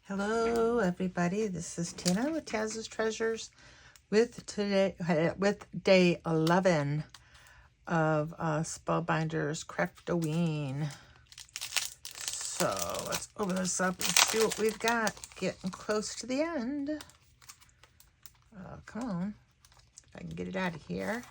Hello everybody, this is Tina with Taz's Treasures with day 11 of Spellbinders Craft-o-Ween. So let's open this up and see what we've got. Getting close to the end. Come on, if I can get it out of here.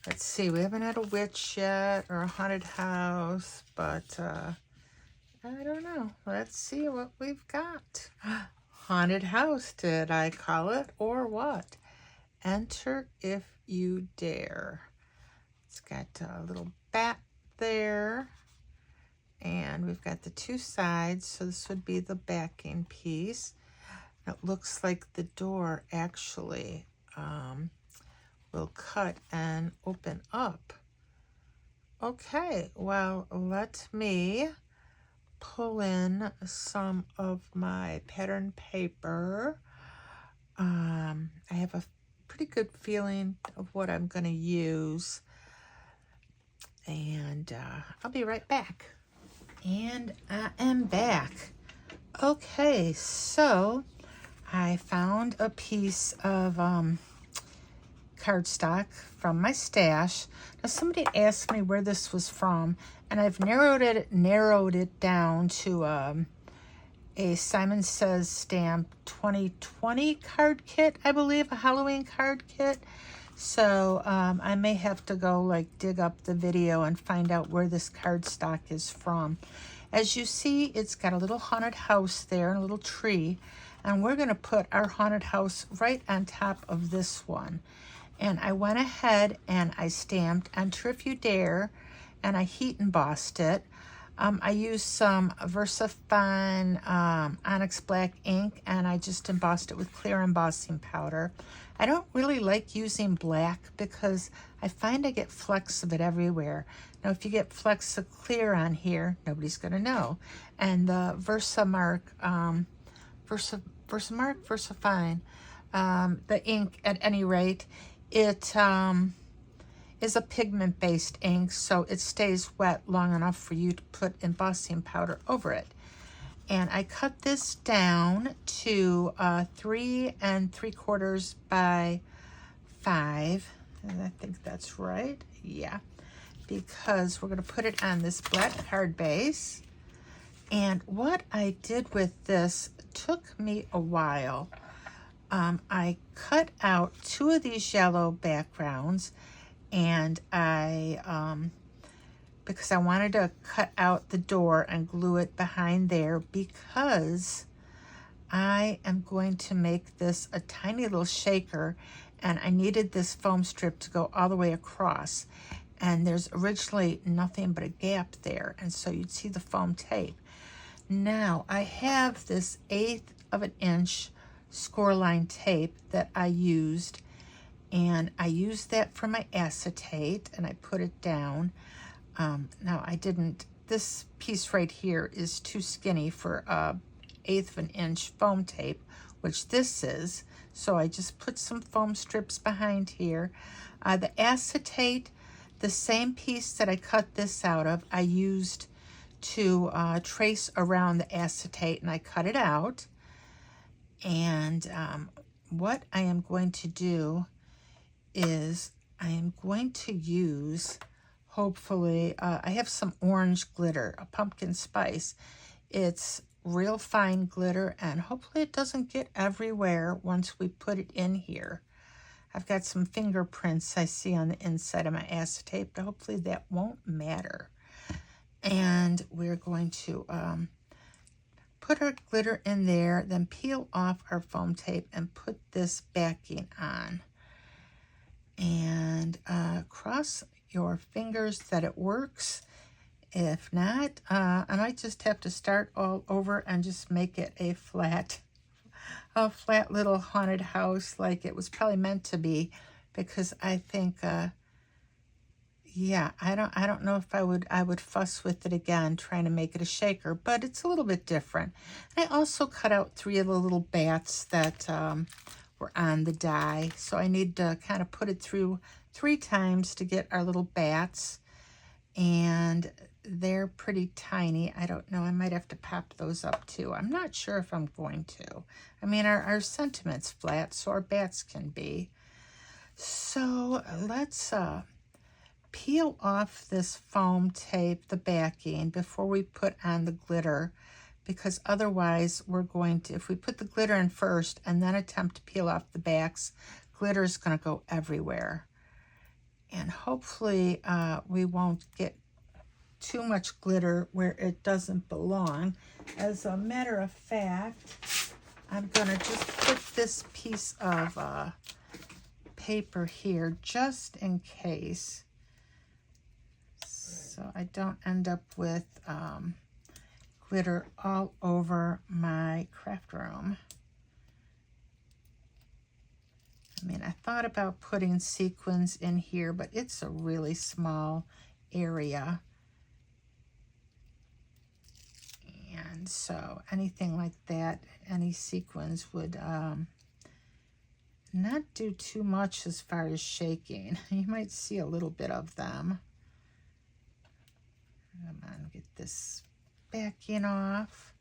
Let's see, we haven't had a witch yet or a haunted house, but I don't know. Let's see what we've got. Haunted house, did I call it, or what? Enter if you dare. It's got a little bat there, and we've got the two sides, so this would be the backing piece. It looks like the door actually will cut and open up. Okay, well, let me pull in some of my pattern paper. I have a pretty good feeling of what I'm going to use, and I'll be right back. And I am back. Okay, so I found a piece of cardstock from my stash. Now somebody asked me where this was from, and I've narrowed it down to a Simon Says stamp 2020 card kit, I believe, a Halloween card kit. So I may have to go like dig up the video and find out where this cardstock is from. As you see, it's got a little haunted house there, a little tree, and we're going to put our haunted house right on top of this one. And I went ahead and I stamped Enter If You Dare, and I heat embossed it. I used some VersaFine Onyx Black ink, and I just embossed it with clear embossing powder. I don't really like using black because I find I get flecks of it everywhere. Now, if you get flecks of clear on here, nobody's going to know. And the VersaFine, the ink, at any rate, it is a pigment-based ink, so it stays wet long enough for you to put embossing powder over it. And I cut this down to 3 3/4 by 5, and I think that's right. Yeah, because we're going to put it on this black card base. And what I did with this took me a while. I cut out 2 of these yellow backgrounds, and because I wanted to cut out the door and glue it behind there, because I am going to make this a tiny little shaker, and I needed this foam strip to go all the way across, and there's originally nothing but a gap there, and so you'd see the foam tape. Now I have this 1/8 of an inch score line tape that I used, and I used that for my acetate, and I put it down. Now I didn't, this piece right here is too skinny for 1/8 of an inch foam tape, which this is, so I just put some foam strips behind here. The acetate, the same piece that I cut this out of, I used to trace around the acetate, and I cut it out. And what I am going to do is I am going to use, hopefully, I have some orange glitter, a pumpkin spice. It's real fine glitter, and hopefully it doesn't get everywhere once we put it in here. I've got some fingerprints I see on the inside of my acetate, but hopefully that won't matter. And we're going to put our glitter in there, then peel off our foam tape and put this backing on. And cross your fingers that it works. If not, I might just have to start all over and just make it a flat little haunted house like it was probably meant to be, because I think yeah, I don't know if I would fuss with it again trying to make it a shaker, but it's a little bit different. And I also cut out 3 of the little bats that were on the die, so I need to kind of put it through 3 times to get our little bats. And they're pretty tiny. I don't know. I might have to pop those up too. I'm not sure if I'm going to. I mean, our sentiment's flat, so our bats can be. So let's peel off this foam tape, the backing, before we put on the glitter, because otherwise we're going to, if we put the glitter in first and then attempt to peel off the backs, glitter is going to go everywhere. And hopefully we won't get too much glitter where it doesn't belong. As a matter of fact, I'm going to just put this piece of paper here just in case, so I don't end up with glitter all over my craft room. I mean, I thought about putting sequins in here, but it's a really small area. And so anything like that, any sequins would not do too much as far as shaking. You might see a little bit of them. Come on, get this backing off.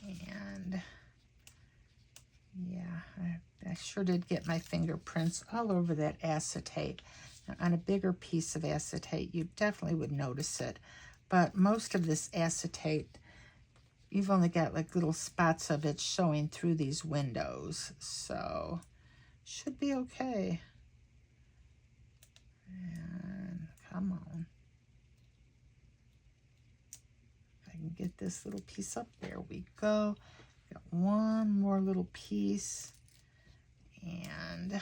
And yeah, I sure did get my fingerprints all over that acetate. Now, on a bigger piece of acetate, you definitely would notice it. But most of this acetate, you've only got like little spots of it showing through these windows. So, should be okay. And come on. If I can get this little piece up, there we go. Got one more little piece, and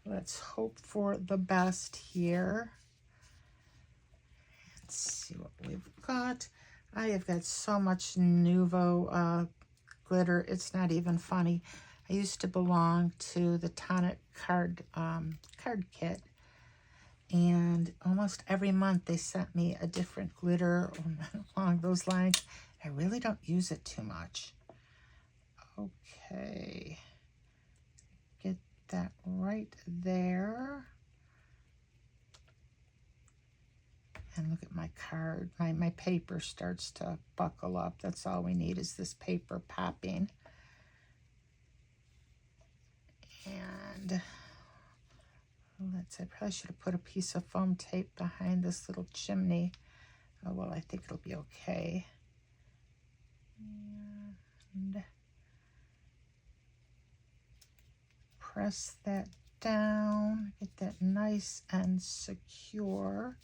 let's hope for the best here. Let's see what we've got. I have got so much Nuvo glitter, it's not even funny. I used to belong to the Tonic card kit, and almost every month they sent me a different glitter along those lines. I really don't use it too much. Okay, get that right there. And look at my card. My paper starts to buckle up. That's all we need is this paper popping. And I probably should have put a piece of foam tape behind this little chimney. Oh, well, I think it'll be okay. And press that down, get that nice and secure.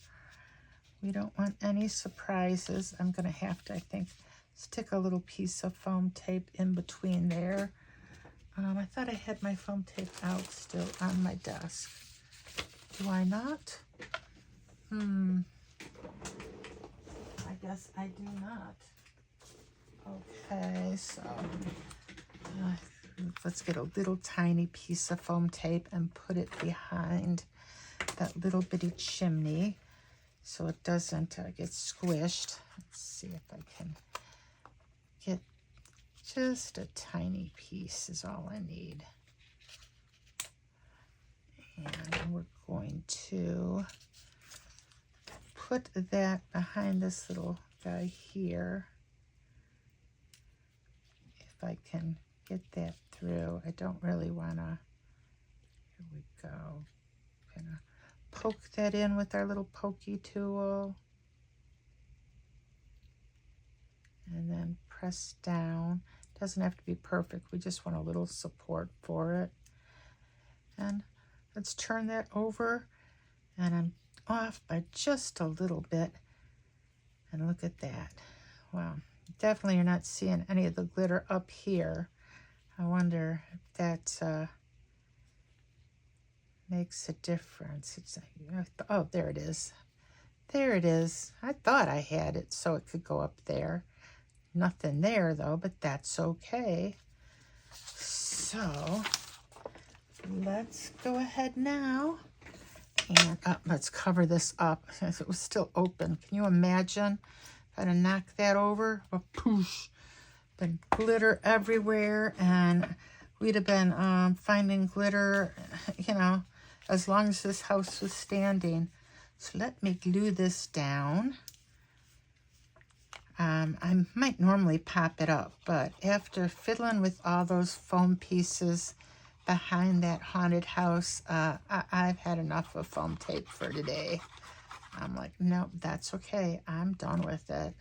We don't want any surprises. I'm going to have to, I think, stick a little piece of foam tape in between there. I thought I had my foam tape out still on my desk. Do I not? I guess I do not. Okay, so let's get a little tiny piece of foam tape and put it behind that little bitty chimney so it doesn't get squished. Let's see if I can get just a tiny piece is all I need. And we're going to put that behind this little guy here. If I can get that through. I don't really want to, here we go. Gonna poke that in with our little pokey tool. And then press down. Doesn't have to be perfect. We just want a little support for it. And let's turn that over. And I'm off by just a little bit. And look at that. Wow. Definitely you're not seeing any of the glitter up here. I wonder if that makes a difference. It's, oh, there it is. There it is. I thought I had it so it could go up there. Nothing there though, but that's okay. So let's go ahead now and let's cover this up as it was still open. Can you imagine if I'd have knocked that over? A poosh. Been glitter everywhere, and we'd have been finding glitter, you know, as long as this house was standing. So let me glue this down. I might normally pop it up, but after fiddling with all those foam pieces behind that haunted house, I've had enough of foam tape for today. I'm like, nope, that's okay. I'm done with it.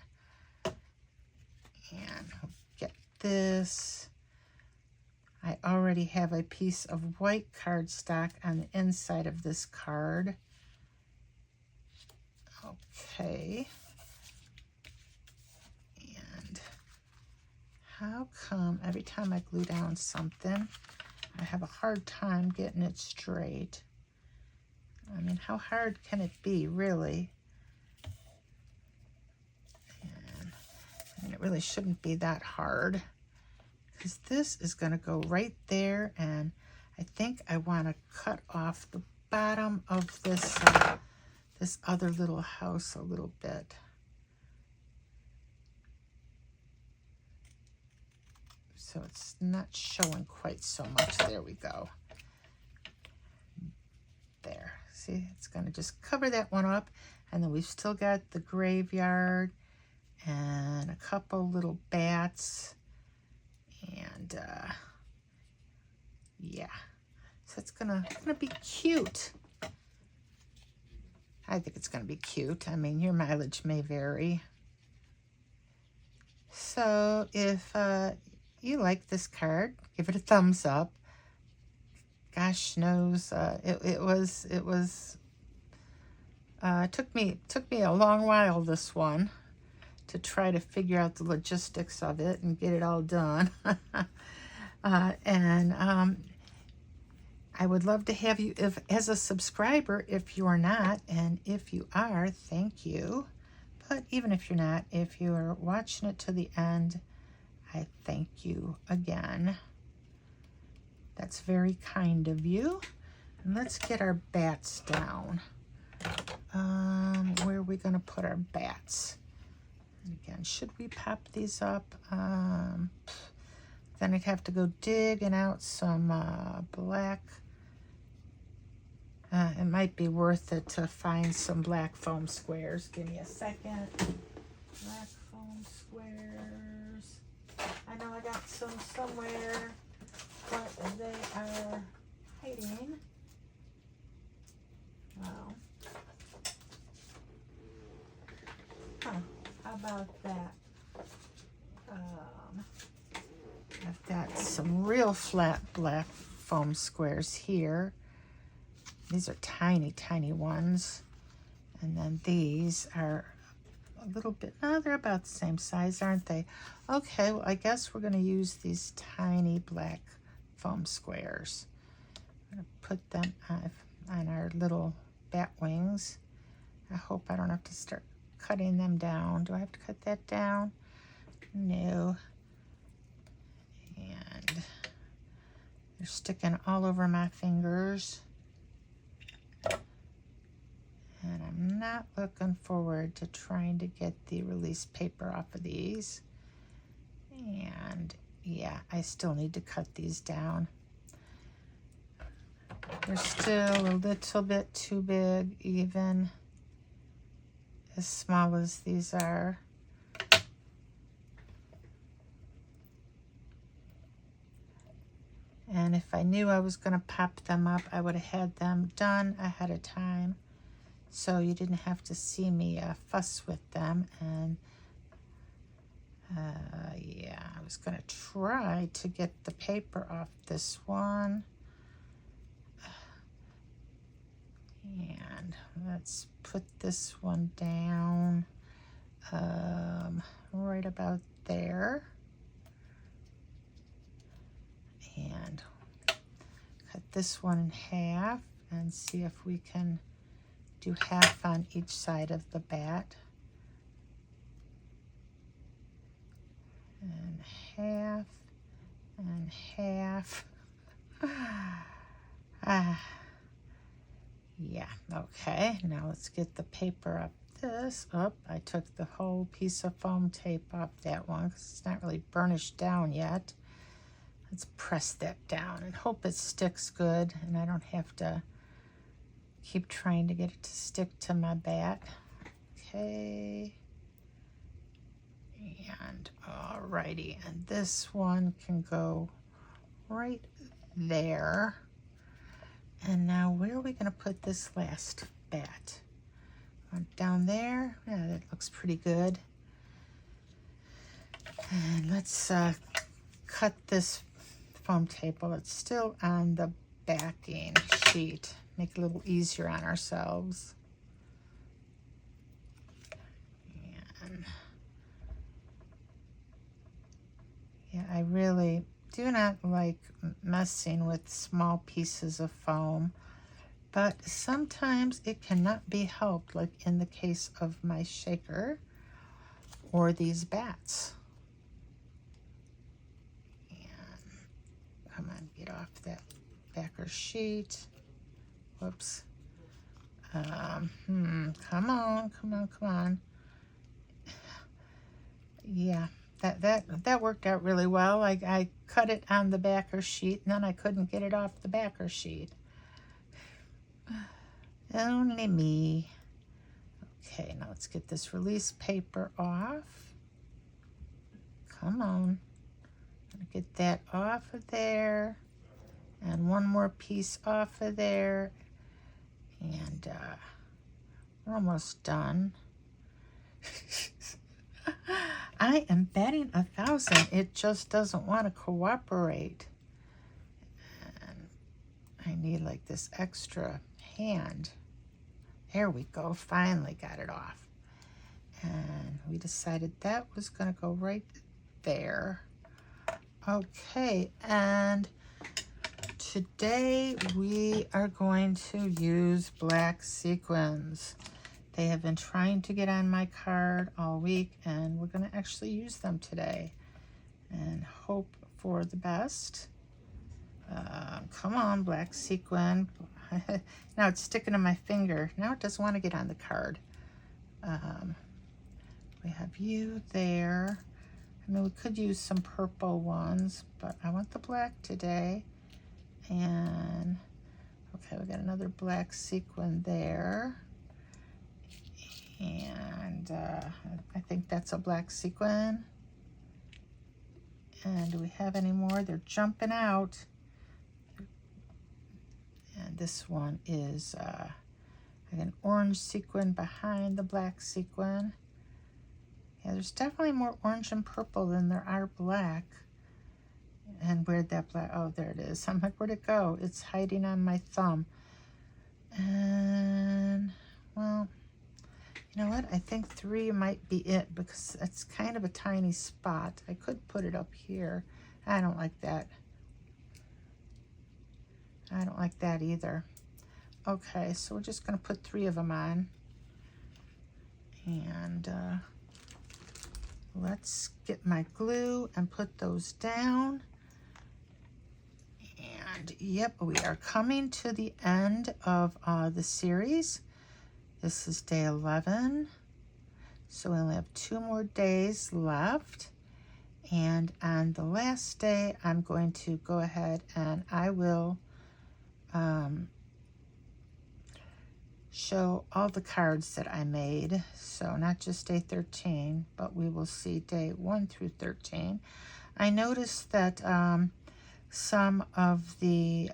And get this. I already have a piece of white cardstock on the inside of this card. Okay. And how come every time I glue down something, I have a hard time getting it straight? I mean, how hard can it be, really? And I mean, it really shouldn't be that hard, because this is going to go right there, and I think I want to cut off the bottom of this this other little house a little bit. So it's not showing quite so much. There we go. There. See, it's going to just cover that one up, and then we've still got the graveyard and a couple little bats, and yeah, so it's gonna be cute. I think it's gonna be cute. I mean, your mileage may vary. So if you like this card, give it a thumbs up. Gosh knows, it took me a long while, this one, to try to figure out the logistics of it and get it all done. I would love to have you as a subscriber if you are not, and if you are, thank you. But even if you're not, if you are watching it to the end, I thank you again. That's very kind of you. And let's get our bats down. Where are we going to put our bats? And again, should we pop these up? Then I'd have to go digging out some black. It might be worth it to find some black foam squares. Give me a second. Black foam squares. I know I got some somewhere, but they are hiding. Wow. Huh. How about that? I've got some real flat black foam squares here. These are tiny, tiny ones. And then these are a little bit, no, they're about the same size, aren't they? Okay, well, I guess we're going to use these tiny black foam squares. I'm going to put them on our little bat wings. I hope I don't have to start cutting them down. Do I have to cut that down? No. And they're sticking all over my fingers. And I'm not looking forward to trying to get the release paper off of these. And yeah, I still need to cut these down. They're still a little bit too big, even as small as these are. And if I knew I was going to pop them up, I would have had them done ahead of time, so you didn't have to see me fuss with them. And yeah, I was going to try to get the paper off this one. And let's put this one down right about there. And cut this one in half and see if we can do half on each side of the bat. And half and half. Yeah, okay. Now let's get the paper up this. Oh, I took the whole piece of foam tape off that one because it's not really burnished down yet. Let's press that down and hope it sticks good and I don't have to Keep trying to get it to stick to my bat. Okay. And alrighty, and this one can go right there. And now where are we going to put this last bat? Down there. Yeah, that looks pretty good. And let's cut this foam tape while it's still on the backing sheet. Make it a little easier on ourselves. And yeah, I really do not like messing with small pieces of foam, but sometimes it cannot be helped, like in the case of my shaker or these bats. And come on, get off that backer sheet. Whoops. Come on. Yeah, that worked out really well. I cut it on the backer sheet, and then I couldn't get it off the backer sheet. Only me. Okay, now let's get this release paper off. Come on. Get that off of there. And one more piece off of there. And we're almost done. I am batting 1,000. It just doesn't want to cooperate. And I need like this extra hand. There we go. Finally got it off. And we decided that was going to go right there. Okay, and today we are going to use black sequins. They have been trying to get on my card all week, and we're going to actually use them today and hope for the best. Come on, black sequin. Now it's sticking to my finger. Now it doesn't want to get on the card. We have you there. I mean, we could use some purple ones, but I want the black today. And okay, we got another black sequin there. And I think that's a black sequin. And do we have any more? They're jumping out. And this one is like an orange sequin behind the black sequin. Yeah, there's definitely more orange and purple than there are black. And where'd that black, oh, there it is. I'm like, where'd it go? It's hiding on my thumb. And, well, you know what? I think 3 might be it because it's kind of a tiny spot. I could put it up here. I don't like that. I don't like that either. Okay, so we're just going to put 3 of them on. And let's get my glue and put those down. And yep, we are coming to the end of the series. This is day 11. So we only have 2 more days left. And on the last day, I'm going to go ahead and I will show all the cards that I made. So not just day 13, but we will see day 1 through 13. I noticed that some of the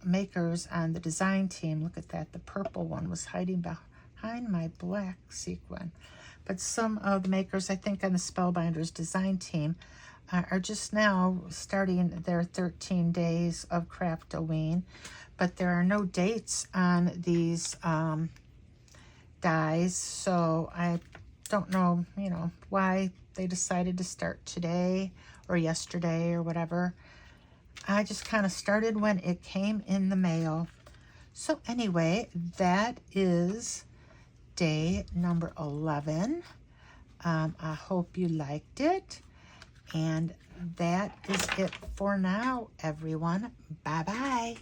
makers on the design team, look at that, the purple one was hiding behind my black sequin. But some of the makers, I think on the Spellbinders design team, are just now starting their 13 days of Craftoween. But there are no dates on these dies, so I don't know, you know, why they decided to start today or yesterday or whatever. I just kind of started when it came in the mail. So anyway, that is day number 11. I hope you liked it. And that is it for now, everyone. Bye-bye.